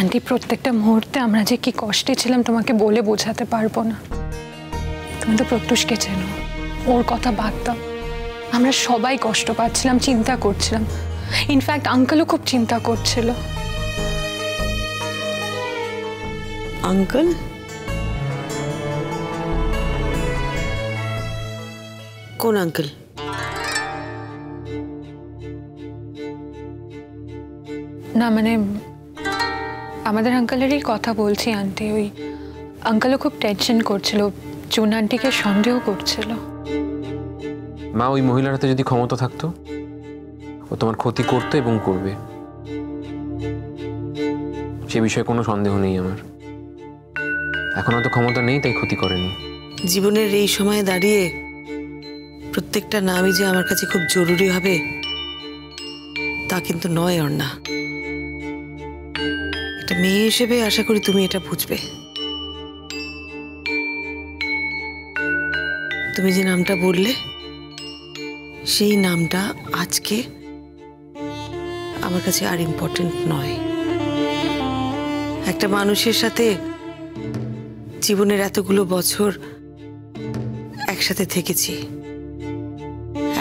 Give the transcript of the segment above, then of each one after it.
Aunty প্রত্যেকটা মুহূর্তে আমরা যে কি কষ্টে ছিলাম তোমাকে বলে বোঝাতে পারবো না। তুমি তো প্রত্যুষকে চেনো, ওর কথা বাদ দাও। আমরা সবাই কষ্ট পাচ্ছিলাম, চিন্তা করছিলাম। ইনফ্যাক্ট আঙ্কেলও খুব চিন্তা করছিল। আঙ্কেল? কোন আঙ্কেল? না মানে আমাদের আঙ্কেলেরই কথা বলছি আন্টি। ওই আঙ্কেলও খুব টেনশন করছিল, চুন আন্টিকে সন্দেহ করছিল। মা, ওই মহিলার হাতে যদি ক্ষমতা থাকতো, ও তোমার ক্ষতি করতো এবং করবে, সে বিষয়ে কোনো সন্দেহ নেই আমার। এখন হয়তো ক্ষমতা নেই, তাই ক্ষতি করেনি। জীবনের এই সময়ে দাঁড়িয়ে প্রত্যেকটা নামই যে আমার কাছে খুব জরুরি হবে তা কিন্তু নয় অর্ণা। একটা মেয়ে হিসেবে আশা করি তুমি এটা বুঝবে। তুমি যে নামটা বললে সেই নামটা আজকে আমার কাছে আর ইম্পর্টেন্ট নয়। একটা মানুষের সাথে জীবনের এতগুলো বছর একসাথে থেকেছি,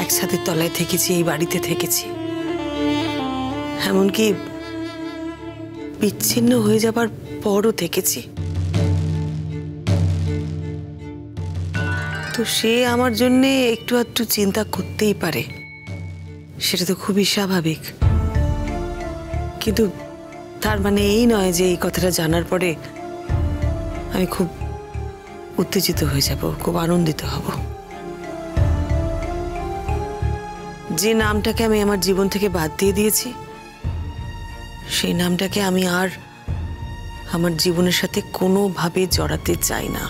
একসাথে তলায় থেকেছি, এই বাড়িতে থেকেছি, এমনকি বিচ্ছিন্ন হয়ে যাবার পরও থেকেছি। তো সে আমার জন্য একটু একটু চিন্তা করতেই পারে, সেটা তো খুবই স্বাভাবিক। কিন্তু তার মানে এই নয় যে এই কথাটা জানার পরে আমি খুব উত্তেজিত হয়ে যাব, খুব আনন্দিত হব। যে নামটাকে আমি আমার জীবন থেকে বাদ দিয়ে দিয়েছি, সেই নামটাকে আমি আর আমার জীবনের সাথে কোনোভাবে জড়াতে চাই না।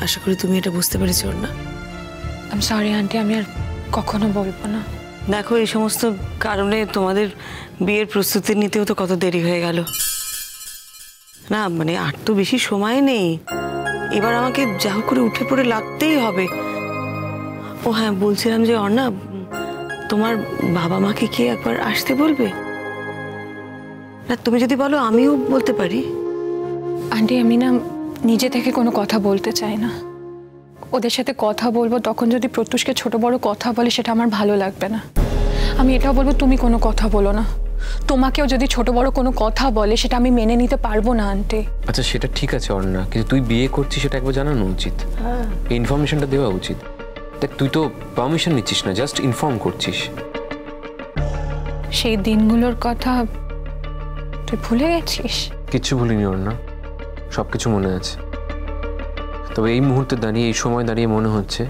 আশা করি তুমি এটা বুঝতে পেরেছো না? আই এম সরি আন্টি, আমি আর কখনো বলবো না। দেখো, এই সমস্ত কারণে তোমাদের বিয়ের প্রস্তুতি নিতেও তো কত দেরি হয়ে গেল না। মানে আর তো বেশি সময় নেই, এবার আমাকে যা হোক করে উঠে পড়ে লাগতেই হবে। ও হ্যাঁ, বলছিলাম যে অর্ণা, তোমার বাবা মাকে কি একবার আসতে বলবে? না, তুমি যদি বলো আমিও বলতে পারি। আন্টি আমি না নিজে থেকে কোনো কথা বলতে চাই না। ওদের সাথে কথা বলবো, তখন যদি প্রত্যুষকে ছোট বড় কথা বলে সেটা আমার ভালো লাগবে না। আমি এটাও বলবো তুমি কোনো কথা বলো না। তোমাকেও যদি ছোট বড় কোনো কথা বলে সেটা আমি মেনে নিতে পারবো না আন্টি। আচ্ছা, সেটা ঠিক আছে অর্ণা, কিন্তু তুই বিয়ে করছিস সেটা একবার জানানো উচিত, এই ইনফরমেশনটা দেওয়া উচিত। দেখ, তুই তো পারমিশন নিচ্ছিস না, জাস্ট ইনফর্ম করছিস। সেই দিনগুলোর কথা তুই ভুলে গেছিস? কিচ্ছু ভুলিনি অর্ণা, সব কিছু মনে আছে। তবে এই মুহূর্তে দাঁড়িয়ে, এই সময় দাঁড়িয়ে মনে হচ্ছে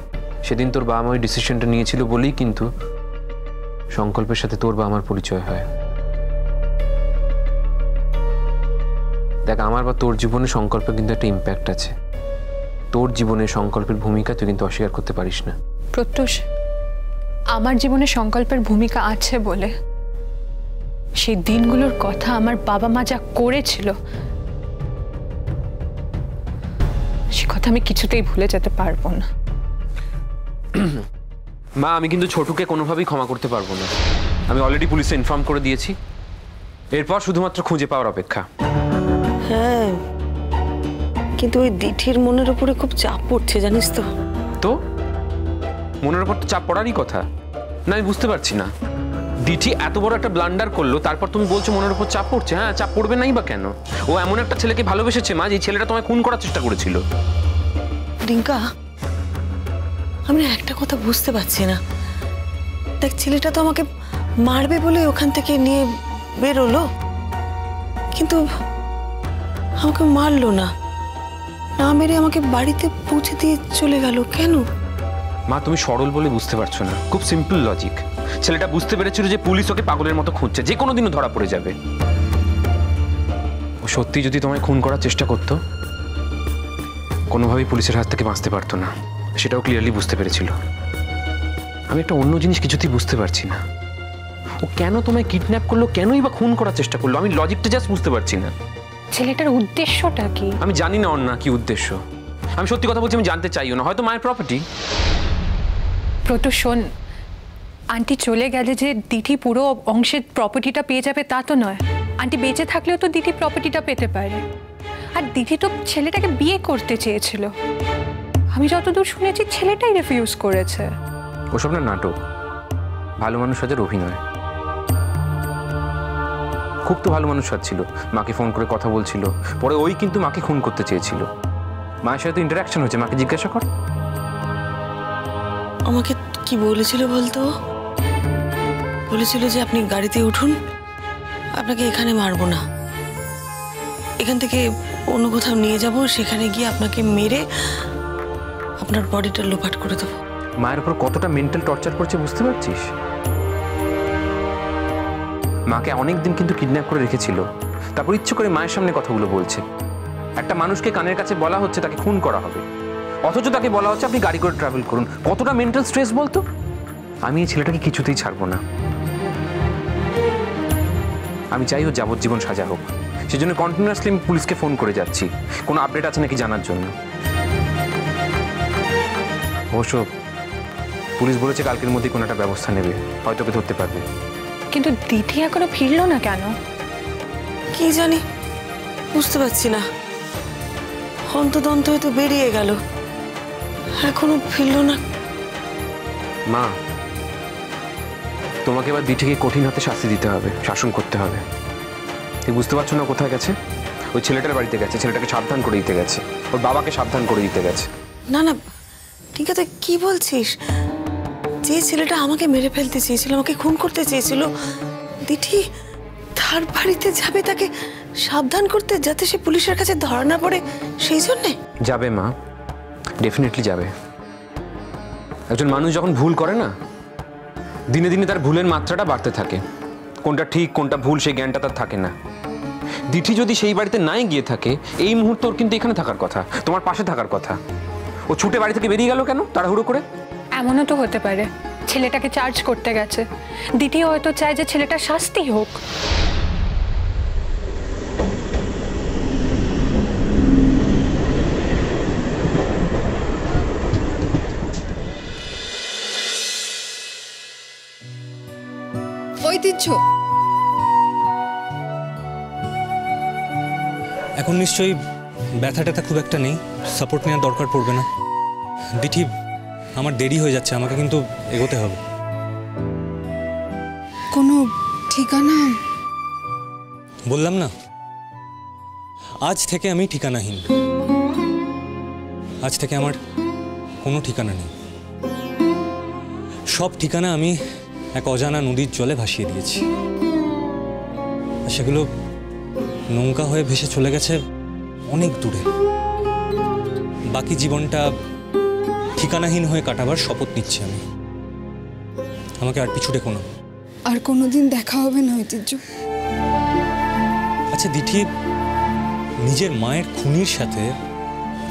সেদিন তোর বাবা মা ওই ডিসিশনটা নিয়েছিল বলেই কিন্তু সংকল্পের সাথে তোর বাবা মার পরিচয় হয়। দেখ, আমার বা তোর জীবনে সংকল্পে কিন্তু একটা ইম্প্যাক্ট আছে। তোর জীবনে সংকল্পের ভূমিকা তুই কিন্তু অস্বীকার করতে পারিস না। প্রত্যুষ, আমার জীবনে সংকল্পের ভূমিকা আছে বলে সেই দিনগুলোর কথা, আমার বাবা মা যা করেছিল সে কথা আমি কিছুতেই ভুলে যেতে পারবো না। মা, আমি কিন্তু ছোটুকে কোনোভাবেই ক্ষমা করতে পারবো না। আমি অলরেডি পুলিশে ইনফর্ম করে দিয়েছি, এরপর শুধুমাত্র খুঁজে পাওয়ার অপেক্ষা। হ্যাঁ, কিন্তু ওই দিঠির মনের উপরে খুব চাপ পড়ছে, জানিস তো? তো মনের উপর তো চাপ পড়ারই কথা না। আমি বুঝতে পারছি না, দিঠি এত বড় একটা ব্লান্ডার করলো, তারপর তুমি বলছো মনের উপর চাপ পড়ছে। হ্যাঁ, চাপ পড়বে নাই বা কেন? ও এমন একটা ছেলেকে ভালোবেসেছে মা, যে ছেলেটা তোমায় খুন করার চেষ্টা করেছিল। রিঙ্কা, আমি না একটা কথা বুঝতে পারছি না। দেখ, ছেলেটা তো আমাকে মারবে বলে ওখান থেকে নিয়ে বেরোলো, কিন্তু আমাকে মারলো না, না মেরে আমাকে বাড়িতে পৌঁছে দিয়ে চলে গেল। কেন? মা, তুমি সরল বলে বুঝতে পারছো না। খুব সিম্পল লজিক। ছেলেটা বুঝতে পেরেছিল যে পুলিশ ওকে পাগলের মতো খুঁজছে, যে কোনো দিনও ধরা পড়ে যাবে। ও সত্যি যদি তোমায় খুন করার চেষ্টা করতো, কোনোভাবেই পুলিশের হাত থেকে বাঁচতে পারতো না, সেটাও ক্লিয়ারলি বুঝতে পেরেছিল। আমি একটা অন্য জিনিস কিছুতেই বুঝতে পারছি না। ও কেন তোমায় কিডন্যাপ করলো, কেনই বা খুন করার চেষ্টা করলো? আমি লজিকটা জাস্ট বুঝতে পারছি না। ছেলেটার উদ্দেশ্যটা কি? আমি জানি না অন্য কি উদ্দেশ্য। আমি সত্যি কথা বলছি, আমি জানতে চাইও না। হয়তো মায়ের প্রপার্টি। প্রত্যুষ শোন, আন্টি চলে গেলে যে দিঠি পুরো অংশের প্রপার্টিটা পেয়ে যাবে তা তো নয়। আন্টি বেঁচে থাকলেও তো দিঠি প্রপার্টিটা পেতে পারে। আর দিঠি তো ছেলেটাকে বিয়ে করতে চেয়েছিল, আমি যতদূর শুনেছি ছেলেটাই রিফিউজ করেছে। ওসব না নাটক, ভালো মানুষ সাজার অভিনয়। খুব তো ভালো মানুষ সাজছিল, মাকে ফোন করে কথা বলছিল, পরে ওই কিন্তু মাকে খুন করতে চেয়েছিল। মায়ের সাথে ইন্টারাকশন হয়েছে, মাকে জিজ্ঞাসা কর। আমাকে কি বলেছিল বলতো? বলেছিল যে আপনি গাড়িতে উঠুন, আপনাকে এখানে মারবো না, এখান থেকে অন্য কোথাও নিয়ে যাব, সেখানে গিয়ে আপনাকে মেরে আপনার বডিটা লোপাট করে দেবো। মায়ের উপর কতটা মেন্টাল টর্চার করছে বুঝতে পারছিস? মাকে অনেকদিন কিন্তু কিডন্যাপ করে রেখেছিল, তারপর ইচ্ছে করে মায়ের সামনে কথাগুলো বলছে। একটা মানুষকে কানের কাছে বলা হচ্ছে তাকে খুন করা হবে, অথচ তাকে বলা হচ্ছে আপনি গাড়ি করে ট্রাভেল করুন। কতটা মেন্টাল স্ট্রেস বলতো? আমি এই ছেলেটাকে কিছুতেই ছাড়বো না। আমি চাই ও যাবজ্জীবন সাজা হোক, সেজন্য কন্টিনিউয়াসলি আমি পুলিশকে ফোন করে যাচ্ছি কোনো আপডেট আছে নাকি জানার জন্য। অবশ্য পুলিশ বলেছে কালকের মধ্যে কোনো একটা ব্যবস্থা নেবে, হয়তো ওকে ধরতে পারবে। কিন্তু দিঠি এখনো ফিরলো না কেন? কি জানি, বুঝতে পারছি না। হন্তদন্ত হয়তো বেরিয়ে গেল, এখনো ফিরল না। মা, তোমাকে এবার দিঠিকে কঠিন হাতে শাস্তি দিতে হবে, শাসন করতে হবে। তুই বুঝতে পারছো না কোথায় গেছে? ওই ছেলেটার বাড়িতে গেছে, ছেলেটাকে সাবধান করে দিতে গেছে, ওর বাবাকে সাবধান করে দিতে গেছে। না না, ঠিক আছে, কি বলছিস? যে ছেলেটা আমাকে মেরে ফেলতে চেয়েছিল, আমাকে খুন করতে চেয়েছিল, দিঠি তার বাড়িতে যাবে তাকে সাবধান করতে, যাতে সে পুলিশের কাছে ধরা না পড়ে, সেই জন্যে? যাবে মা, ডেফিনেটলি যাবে। একজন মানুষ যখন ভুল করে না, দিনে দিনে তার ভুলের মাত্রাটা বাড়তে থাকে। কোনটা ঠিক কোনটা ভুল সেই জ্ঞানটা তার থাকে না। দিঠি যদি সেই বাড়িতে নাই গিয়ে থাকে, এই মুহূর্তে ওর কিন্তু এখানে থাকার কথা, তোমার পাশে থাকার কথা। ও ছুটে বাড়ি থেকে বেরিয়ে গেল কেন তাড়াহুড়ো করে? এমনও তো হতে পারে ছেলেটাকে চার্জ করতে গেছে, দিঠি হয়তো চায় যে ছেলেটার শাস্তি হোক। ঐতিহ্য, এখন নিশ্চয়ই ব্যথা ট্যাথা খুব একটা নেই, সাপোর্ট নেওয়ার দরকার পড়বে না। দিঠি, আমার দেরি হয়ে যাচ্ছে, আমাকে কিন্তু এগোতে হবে। কোনো ঠিকানা? বললাম না, আজ থেকে আমি ঠিকানাহীন। আজ থেকে আমার কোনো ঠিকানা নেই। সব ঠিকানা আমি এক অজানা নদীর জলে ভাসিয়ে দিয়েছি, আর সেগুলো নৌকা হয়ে ভেসে চলে গেছে অনেক দূরে। বাকি জীবনটা ঠিকানাহীন হয়ে কাটাবার শপথ নিচ্ছি আমি। আমাকে আর পিছু ডেকো না। আর কোনোদিন দেখা হবে না ঐতিহ্য। আচ্ছা দিঠি, নিজের মায়ের খুনির সাথে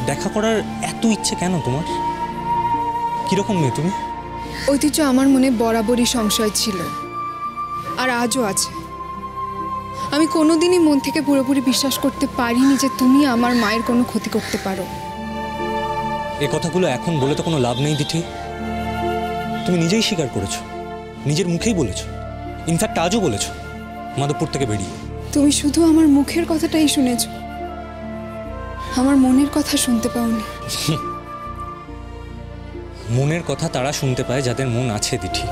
দেখা করার এত ইচ্ছে কেন তোমার? কিরকম মেয়ে তুমি? ঐতিহ্য, আমার মনে বরাবরই সংশয় ছিল, আর আজও আছে। আমি কোনোদিনই মন থেকে পুরোপুরি বিশ্বাস করতে পারিনি যে তুমি আমার মায়ের কোনো ক্ষতি করতে পারো। এ কথাগুলো এখন বলে তো কোনো লাভ নেই দিঠি। তুমি নিজেই স্বীকার করেছো, নিজের মুখেই বলেছো, ইনফ্যাক্ট আজও বলেছো মাধবপুর থেকে বেরিয়ে। তুমি শুধু আমার মুখের কথাটাই শুনেছ, আমার মনের কথা শুনতে পাওনি। মনের কথা তারা শুনতে পায় যাদের মন আছে দিঠি।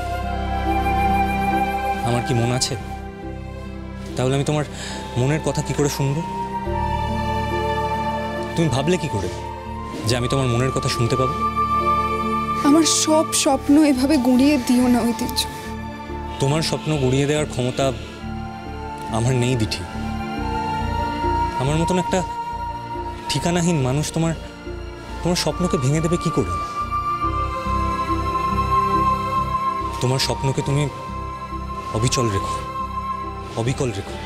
আমার কি মন আছে? তাহলে আমি তোমার মনের কথা কি করে শুনবো? তুমি ভাবলে কি করে যে আমি তোমার মনের কথা শুনতে পাবো? আমার সব স্বপ্ন এভাবে গুঁড়িয়ে দিও না ঐতিহ্য। তোমার স্বপ্ন গুঁড়িয়ে দেওয়ার ক্ষমতা আমার নেই দিঠি। আমার মতন একটা ঠিকানাহীন মানুষ তোমার স্বপ্নকে ভেঙে দেবে কি করে? তোমার স্বপ্নকে তুমি অবিচল রেখো, অবিকল রেখো।